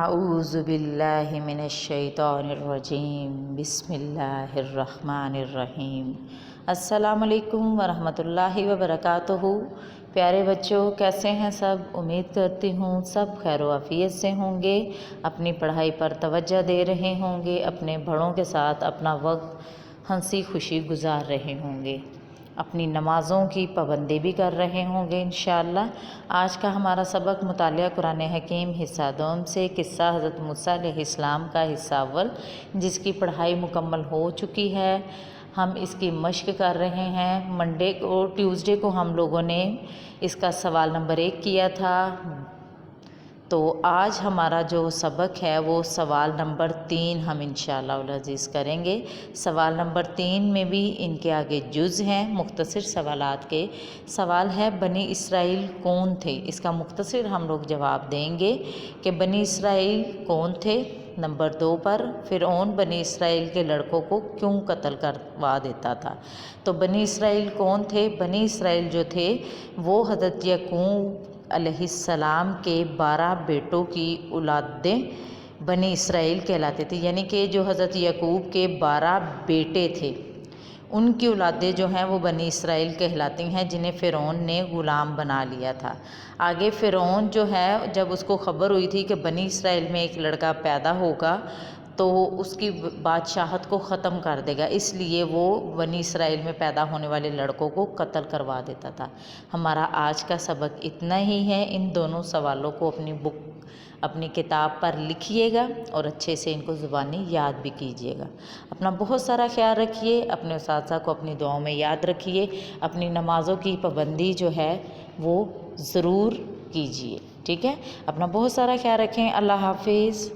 اعوذ باللہ من الشیطان الرجیم بسم اللہ الرحمن الرحیم۔ السلام علیکم ورحمۃ اللہ وبرکاتہ۔ پیارے بچوں، کیسے ہیں سب؟ امید کرتی ہوں سب خیر و عافیت سے ہوں گے، اپنی پڑھائی پر توجہ دے رہے ہوں گے، اپنے بڑوں کے ساتھ اپنا وقت ہنسی خوشی گزار رہے ہوں گے، اپنی نمازوں کی پابندی بھی کر رہے ہوں گے انشاءاللہ۔ آج کا ہمارا سبق مطالعہ قرآن حکیم حصہ دوم سے قصہ حضرت موسیٰ علیہ السلام کا حصہ اول، جس کی پڑھائی مکمل ہو چکی ہے۔ ہم اس کی مشق کر رہے ہیں۔ ٹیوزڈے کو ہم لوگوں نے اس کا سوال نمبر 1 کیا تھا، تو آج ہمارا جو سبق ہے وہ سوال نمبر 3 ہم انشاءاللہ العزیز کریں گے۔ سوال نمبر 3 میں بھی ان کے آگے جز ہیں، مختصر سوالات کے۔ سوال ہے بنی اسرائیل کون تھے؟ اس کا مختصر ہم لوگ جواب دیں گے کہ بنی اسرائیل کون تھے۔ نمبر 2 پر فرعون بنی اسرائیل کے لڑکوں کو کیوں قتل کروا دیتا تھا؟ تو بنی اسرائیل کون تھے؟ بنی اسرائیل جو تھے وہ حضرت یعقوب علیہ السلام کے 12 بیٹوں کی اولادیں بنی اسرائیل کہلاتے تھے، یعنی کہ جو حضرت یعقوب کے 12 بیٹے تھے ان کی اولادیں جو ہیں وہ بنی اسرائیل کہلاتی ہیں، جنہیں فرعون نے غلام بنا لیا تھا۔ آگے فرعون جو ہے جب اس کو خبر ہوئی تھی کہ بنی اسرائیل میں ایک لڑکا پیدا ہوگا تو اس کی بادشاہت کو ختم کر دے گا، اس لیے وہ بنی اسرائیل میں پیدا ہونے والے لڑکوں کو قتل کروا دیتا تھا۔ ہمارا آج کا سبق اتنا ہی ہے۔ ان دونوں سوالوں کو اپنی کتاب پر لکھیے گا اور اچھے سے ان کو زبانی یاد بھی کیجیے گا۔ اپنا بہت سارا خیال رکھیے، اپنے اساتذہ کو اپنی دعاؤں میں یاد رکھیے، اپنی نمازوں کی پابندی جو ہے وہ ضرور کیجیے، ٹھیک ہے؟ اپنا بہت سارا خیال رکھیں۔ اللہ حافظ۔